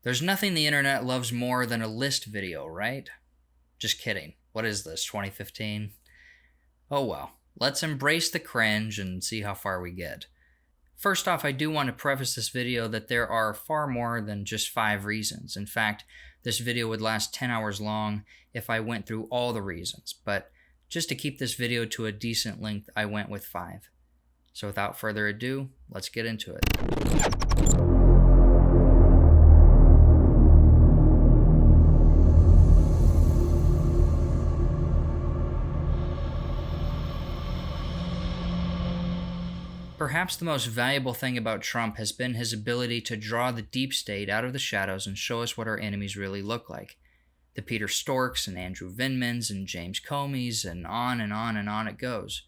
There's nothing the internet loves more than a list video, right? Just kidding. What is this, 2015? Oh well, let's embrace the cringe and see how far we get. First off, I do want to preface this video that there are far more than just 5 reasons. In fact, this video would last 10 hours long if I went through all the reasons, but just to keep this video to a decent length, I went with 5. So without further ado, let's get into it. Perhaps the most valuable thing about Trump has been his ability to draw the deep state out of the shadows and show us what our enemies really look like. The Peter Strzok's and Andrew Vindman's and James Comey's and on and on and on it goes.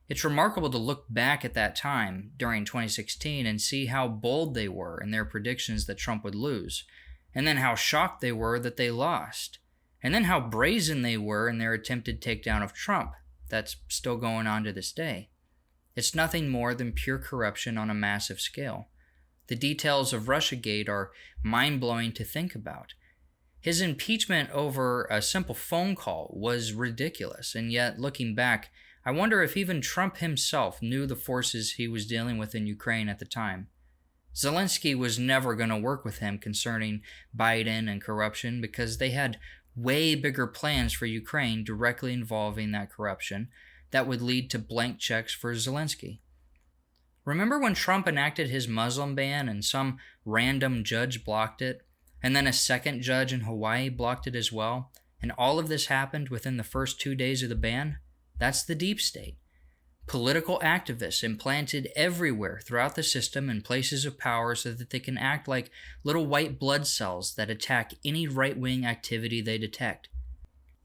It's remarkable to look back at that time, during 2016, and see how bold they were in their predictions that Trump would lose, and then how shocked they were that they lost, and then how brazen they were in their attempted takedown of Trump. That's still going on to this day. It's nothing more than pure corruption on a massive scale. The details of Russiagate are mind-blowing to think about. His impeachment over a simple phone call was ridiculous, and yet, looking back, I wonder if even Trump himself knew the forces he was dealing with in Ukraine at the time. Zelensky was never going to work with him concerning Biden and corruption because they had way bigger plans for Ukraine directly involving that corruption that would lead to blank checks for Zelensky. Remember when Trump enacted his Muslim ban and some random judge blocked it, and then a second judge in Hawaii blocked it as well, and all of this happened within the first 2 days of the ban? That's the deep state. Political activists implanted everywhere throughout the system in places of power so that they can act like little white blood cells that attack any right-wing activity they detect.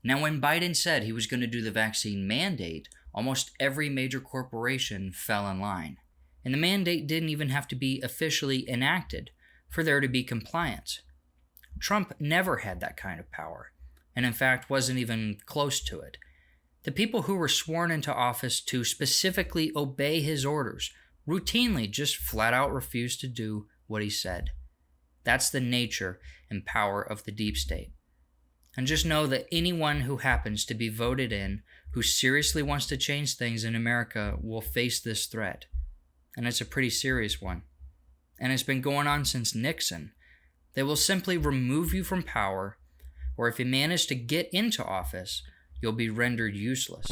Now, when Biden said he was going to do the vaccine mandate, almost every major corporation fell in line. And the mandate didn't even have to be officially enacted for there to be compliance. Trump never had that kind of power, and in fact wasn't even close to it. The people who were sworn into office to specifically obey his orders routinely just flat out refused to do what he said. That's the nature and power of the deep state. And just know that anyone who happens to be voted in who seriously wants to change things in America will face this threat. And it's a pretty serious one. And it's been going on since Nixon. They will simply remove you from power, or if you manage to get into office, you'll be rendered useless.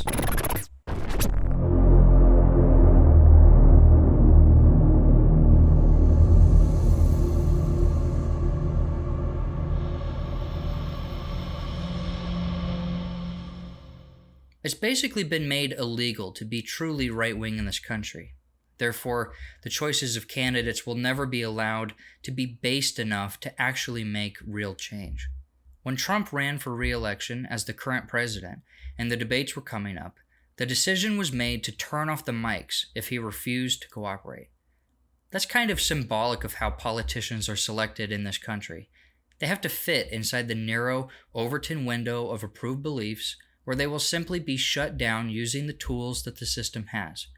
It's basically been made illegal to be truly right-wing in this country. Therefore, the choices of candidates will never be allowed to be based enough to actually make real change. When Trump ran for re-election as the current president and the debates were coming up, the decision was made to turn off the mics if he refused to cooperate. That's kind of symbolic of how politicians are selected in this country. They have to fit inside the narrow Overton window of approved beliefs, where they will simply be shut down using the tools that the system has.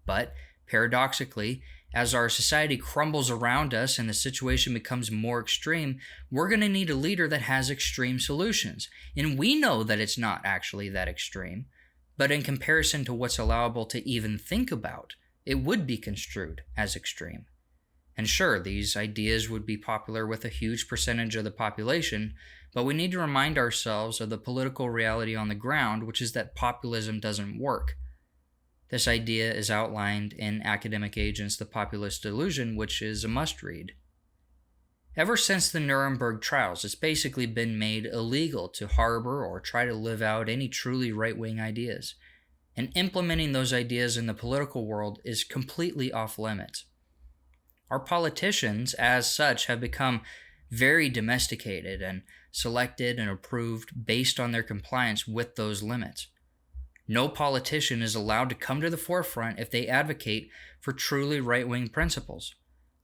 But, paradoxically, as our society crumbles around us and the situation becomes more extreme, we're going to need a leader that has extreme solutions. And we know that it's not actually that extreme, but in comparison to what's allowable to even think about, it would be construed as extreme. And sure, these ideas would be popular with a huge percentage of the population, but we need to remind ourselves of the political reality on the ground, which is that populism doesn't work. This idea is outlined in Academic Agent's The Populist Delusion, which is a must-read. Ever since the Nuremberg trials, it's basically been made illegal to harbor or try to live out any truly right-wing ideas, and implementing those ideas in the political world is completely off-limits. Our politicians, as such, have become very domesticated and selected and approved based on their compliance with those limits. No politician is allowed to come to the forefront if they advocate for truly right-wing principles.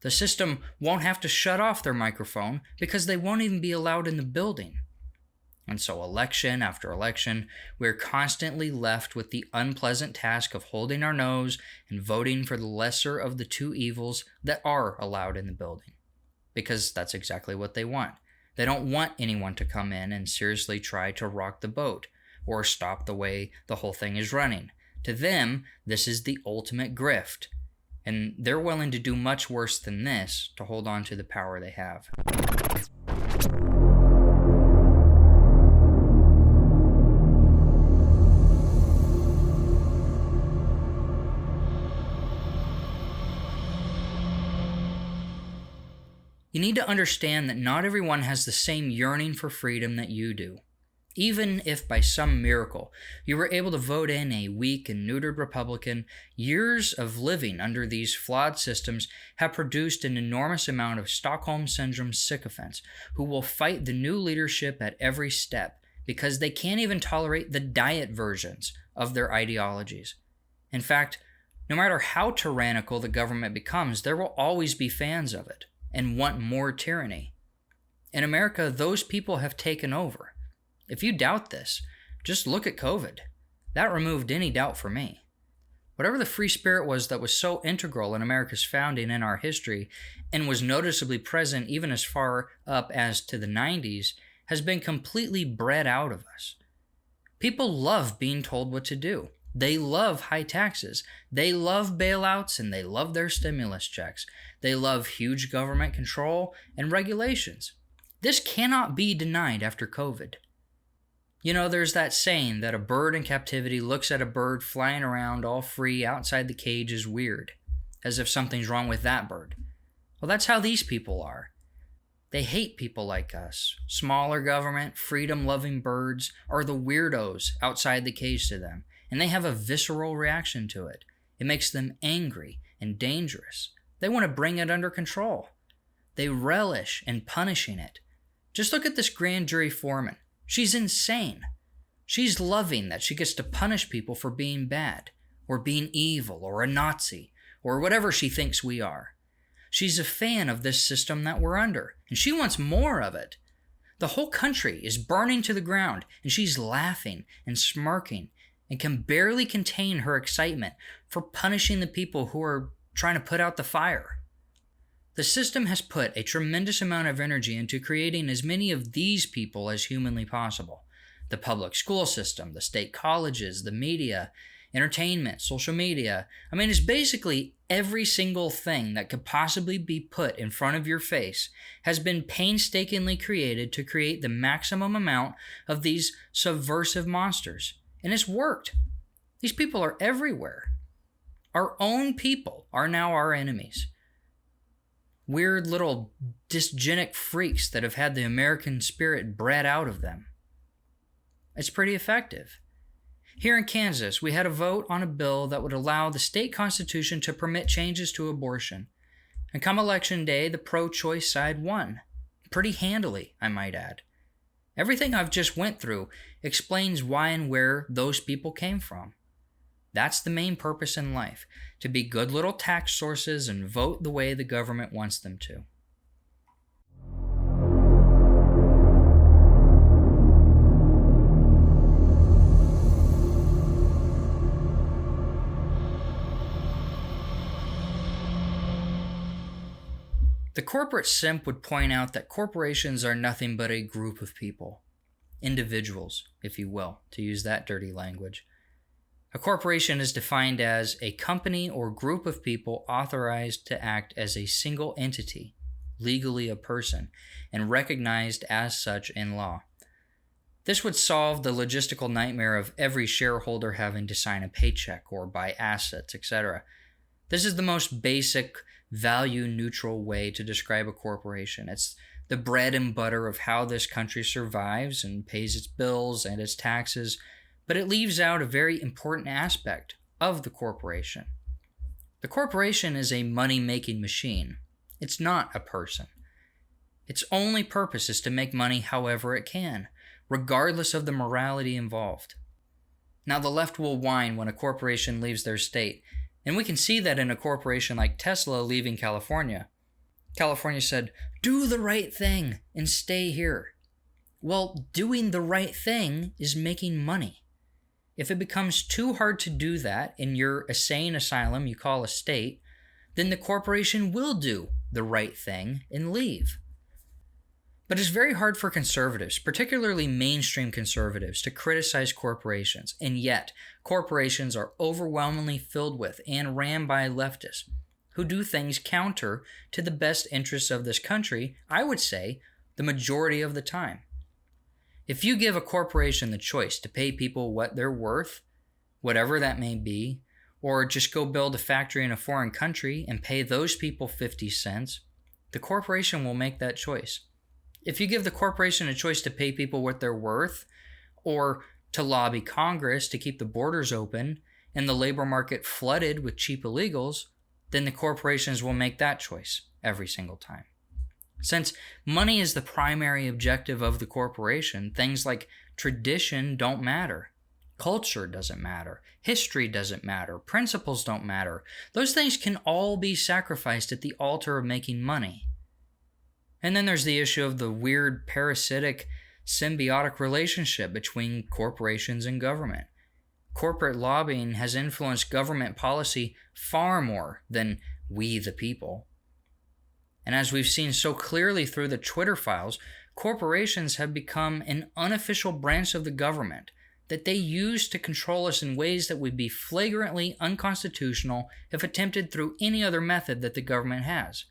The system won't have to shut off their microphone because they won't even be allowed in the building. And so election after election, we're constantly left with the unpleasant task of holding our nose and voting for the lesser of the two evils that are allowed in the building. because that's exactly what they want. They don't want anyone to come in and seriously try to rock the boat or stop the way the whole thing is running. To them, this is the ultimate grift, and they're willing to do much worse than this to hold on to the power they have. You need to understand that not everyone has the same yearning for freedom that you do. Even if by some miracle you were able to vote in a weak and neutered Republican, years of living under these flawed systems have produced an enormous amount of Stockholm Syndrome sycophants who will fight the new leadership at every step because they can't even tolerate the diet versions of their ideologies. In fact, no matter how tyrannical the government becomes, there will always be fans of it and want more tyranny. In America, those people have taken over. If you doubt this, just look at COVID. That removed any doubt for me. Whatever the free spirit was that was so integral in America's founding and our history, and was noticeably present even as far up as to the 90s, has been completely bred out of us. People love being told what to do. They love high taxes. They love bailouts, and they love their stimulus checks. They love huge government control and regulations. This cannot be denied after COVID. You know, there's that saying that a bird in captivity looks at a bird flying around all free outside the cage as weird, as if something's wrong with that bird. Well, that's how these people are. They hate people like us. Smaller government, freedom-loving birds are the weirdos outside the cage to them, and they have a visceral reaction to it. It makes them angry and dangerous. They want to bring it under control. They relish in punishing it. Just look at this grand jury foreman. She's insane. She's loving that she gets to punish people for being bad, or being evil, or a Nazi, or whatever she thinks we are. She's a fan of this system that we're under, and she wants more of it. The whole country is burning to the ground, and she's laughing and smirking and can barely contain her excitement for punishing the people who are trying to put out the fire. The system has put a tremendous amount of energy into creating as many of these people as humanly possible. The public school system, the state colleges, the media, entertainment, social media. I mean, it's basically every single thing that could possibly be put in front of your face has been painstakingly created to create the maximum amount of these subversive monsters. And it's worked. These people are everywhere. Our own people are now our enemies. Weird little dysgenic freaks that have had the American spirit bred out of them. It's pretty effective. Here in Kansas, we had a vote on a bill that would allow the state constitution to permit changes to abortion. And come election day, the pro-choice side won. Pretty handily, I might add. Everything I've just went through explains why and where those people came from. That's the main purpose in life, to be good little tax sources and vote the way the government wants them to. The corporate simp would point out that corporations are nothing but a group of people, individuals, if you will, to use that dirty language. A corporation is defined as a company or group of people authorized to act as a single entity, legally a person, and recognized as such in law. This would solve the logistical nightmare of every shareholder having to sign a paycheck or buy assets, etc. This is the most basic, value-neutral way to describe a corporation. It's the bread and butter of how this country survives and pays its bills and its taxes, but it leaves out a very important aspect of the corporation. The corporation is a money-making machine. It's not a person. Its only purpose is to make money however it can, regardless of the morality involved. Now, the left will whine when a corporation leaves their state, and we can see that in a corporation like Tesla leaving California. California said, "Do the right thing and stay here." Well, doing the right thing is making money. If it becomes too hard to do that in your insane asylum you call a state, then the corporation will do the right thing and leave. But it's very hard for conservatives, particularly mainstream conservatives, to criticize corporations, and yet corporations are overwhelmingly filled with and ran by leftists who do things counter to the best interests of this country, I would say, the majority of the time. If you give a corporation the choice to pay people what they're worth, whatever that may be, or just go build a factory in a foreign country and pay those people 50 cents, the corporation will make that choice. If you give the corporation a choice to pay people what they're worth, or to lobby Congress to keep the borders open and the labor market flooded with cheap illegals, then the corporations will make that choice every single time. Since money is the primary objective of the corporation, things like tradition don't matter. Culture doesn't matter. History doesn't matter. Principles don't matter. Those things can all be sacrificed at the altar of making money. And then there's the issue of the weird parasitic symbiotic relationship between corporations and government. Corporate lobbying has influenced government policy far more than we the people. And as we've seen so clearly through the Twitter files, corporations have become an unofficial branch of the government that they use to control us in ways that would be flagrantly unconstitutional if attempted through any other method that the government has.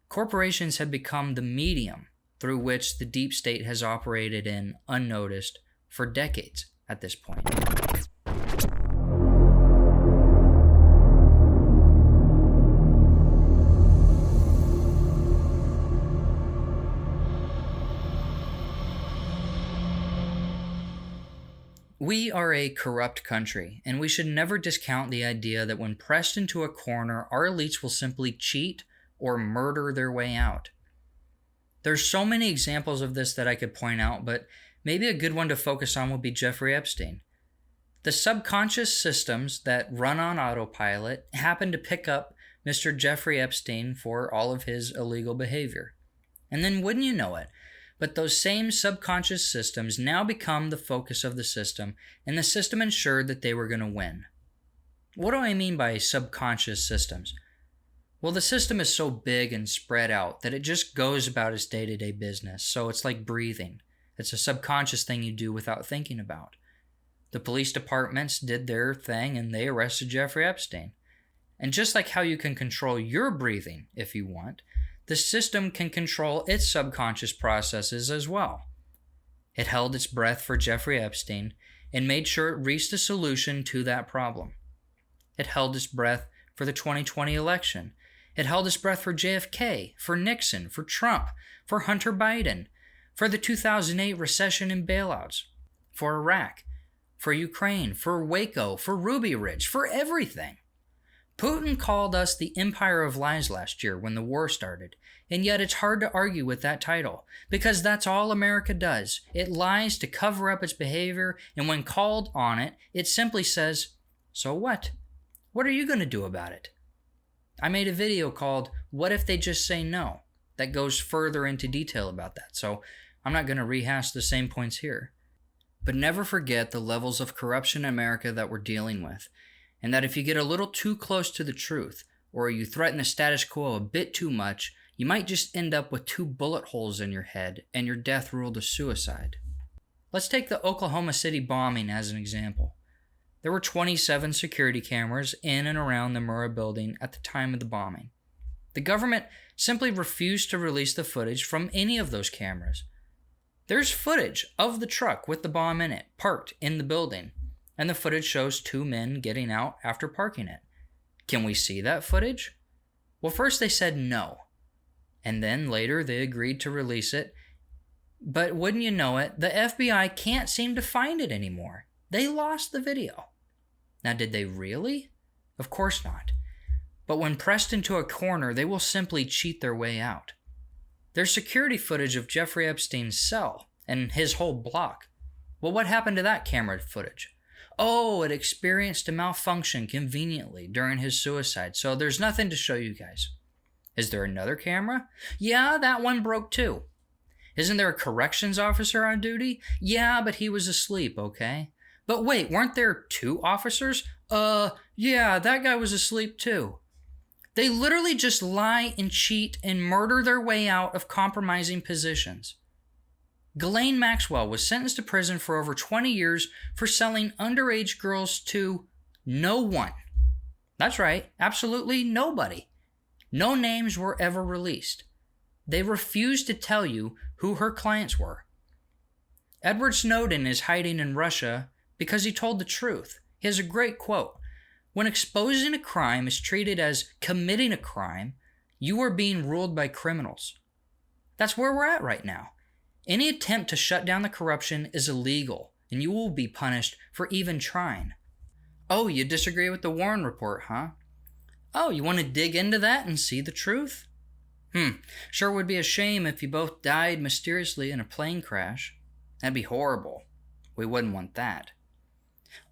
Corporations have become the medium through which the deep state has operated in unnoticed for decades at this point. We are a corrupt country, and we should never discount the idea that when pressed into a corner, our elites will simply cheat or murder their way out. There's so many examples of this that I could point out, but maybe a good one to focus on would be Jeffrey Epstein. The subconscious systems that run on autopilot happen to pick up Mr. Jeffrey Epstein for all of his illegal behavior. And then wouldn't you know it, but those same subconscious systems now become the focus of the system, and the system ensured that they were going to win. What do I mean by subconscious systems? Well, the system is so big and spread out that it just goes about its day-to-day business, so it's like breathing. It's a subconscious thing you do without thinking about. The police departments did their thing and they arrested Jeffrey Epstein. And just like how you can control your breathing if you want, the system can control its subconscious processes as well. It held its breath for Jeffrey Epstein and made sure it reached a solution to that problem. It held its breath for the 2020 election. It held its breath for JFK, for Nixon, for Trump, for Hunter Biden, for the 2008 recession and bailouts, for Iraq, for Ukraine, for Waco, for Ruby Ridge, for everything. Putin called us the Empire of Lies last year when the war started, and yet it's hard to argue with that title, because that's all America does. It lies to cover up its behavior, and when called on it, it simply says, "So what? What are you going to do about it?" I made a video called, "What if they just say no?" that goes further into detail about that, so I'm not going to rehash the same points here. But never forget the levels of corruption in America that we're dealing with, and that if you get a little too close to the truth, or you threaten the status quo a bit too much, you might just end up with 2 bullet holes in your head and your death ruled a suicide. Let's take the Oklahoma City bombing as an example. There were 27 security cameras in and around the Murrah building at the time of the bombing. The government simply refused to release the footage from any of those cameras. There's footage of the truck with the bomb in it, parked in the building, and the footage shows 2 men getting out after parking it. Can we see that footage? Well, first they said no, and then later they agreed to release it. But wouldn't you know it, the FBI can't seem to find it anymore. They lost the video. Now, did they really? Of course not. But when pressed into a corner, they will simply cheat their way out. There's security footage of Jeffrey Epstein's cell and his whole block. Well, what happened to that camera footage? Oh, it experienced a malfunction conveniently during his suicide, so there's nothing to show you guys. Is there another camera? Yeah, that one broke too. Isn't there a corrections officer on duty? Yeah, but he was asleep, okay? But wait, weren't there 2 officers? Yeah, that guy was asleep too. They literally just lie and cheat and murder their way out of compromising positions. Ghislaine Maxwell was sentenced to prison for over 20 years for selling underage girls to no one. That's right, absolutely nobody. No names were ever released. They refused to tell you who her clients were. Edward Snowden is hiding in Russia because he told the truth. He has a great quote. When exposing a crime is treated as committing a crime, you are being ruled by criminals. That's where we're at right now. Any attempt to shut down the corruption is illegal, and you will be punished for even trying. Oh, you disagree with the Warren report, huh? Oh, you want to dig into that and see the truth? Sure would be a shame if you both died mysteriously in a plane crash. That'd be horrible. We wouldn't want that.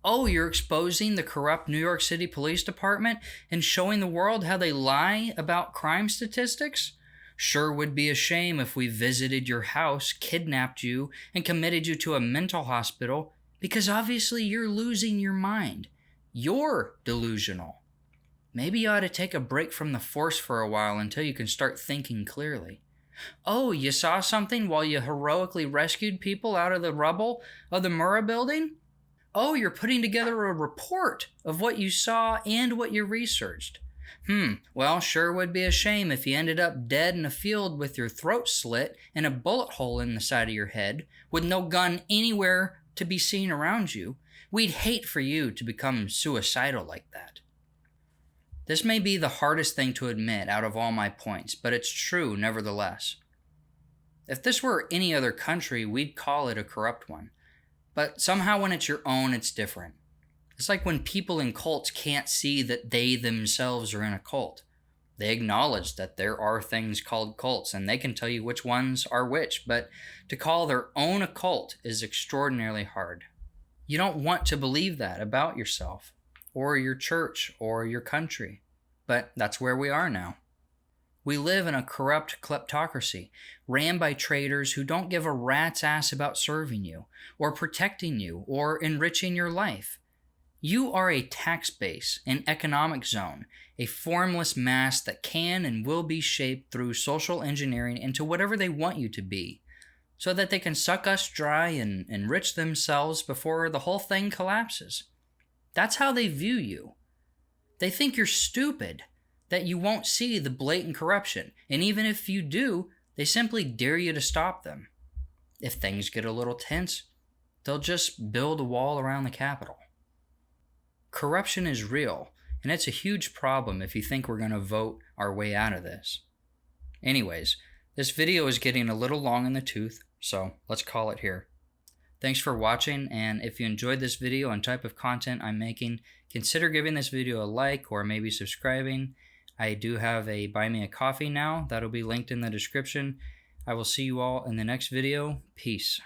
Oh, you're exposing the corrupt New York City Police Department and showing the world how they lie about crime statistics? Sure would be a shame if we visited your house, kidnapped you, and committed you to a mental hospital because obviously you're losing your mind. You're delusional. Maybe you ought to take a break from the force for a while until you can start thinking clearly. Oh, you saw something while you heroically rescued people out of the rubble of the Murrah building? Oh, you're putting together a report of what you saw and what you researched. Well, sure would be a shame if you ended up dead in a field with your throat slit and a bullet hole in the side of your head, with no gun anywhere to be seen around you. We'd hate for you to become suicidal like that. This may be the hardest thing to admit out of all my points, but it's true nevertheless. If this were any other country, we'd call it a corrupt one. But somehow when it's your own, it's different. It's like when people in cults can't see that they themselves are in a cult. They acknowledge that there are things called cults, and they can tell you which ones are which, but to call their own a cult is extraordinarily hard. You don't want to believe that about yourself, or your church, or your country, but that's where we are now. We live in a corrupt kleptocracy, ran by traitors who don't give a rat's ass about serving you, or protecting you, or enriching your life. You are a tax base, an economic zone, a formless mass that can and will be shaped through social engineering into whatever they want you to be, so that they can suck us dry and enrich themselves before the whole thing collapses. That's how they view you. They think you're stupid, that you won't see the blatant corruption, and even if you do, they simply dare you to stop them. If things get a little tense, they'll just build a wall around the Capitol. Corruption is real, and it's a huge problem if you think we're going to vote our way out of this. Anyways, this video is getting a little long in the tooth, so let's call it here. Thanks for watching, and if you enjoyed this video and type of content I'm making, consider giving this video a like or maybe subscribing. I do have a Buy Me a Coffee now. That'll be linked in the description. I will see you all in the next video. Peace.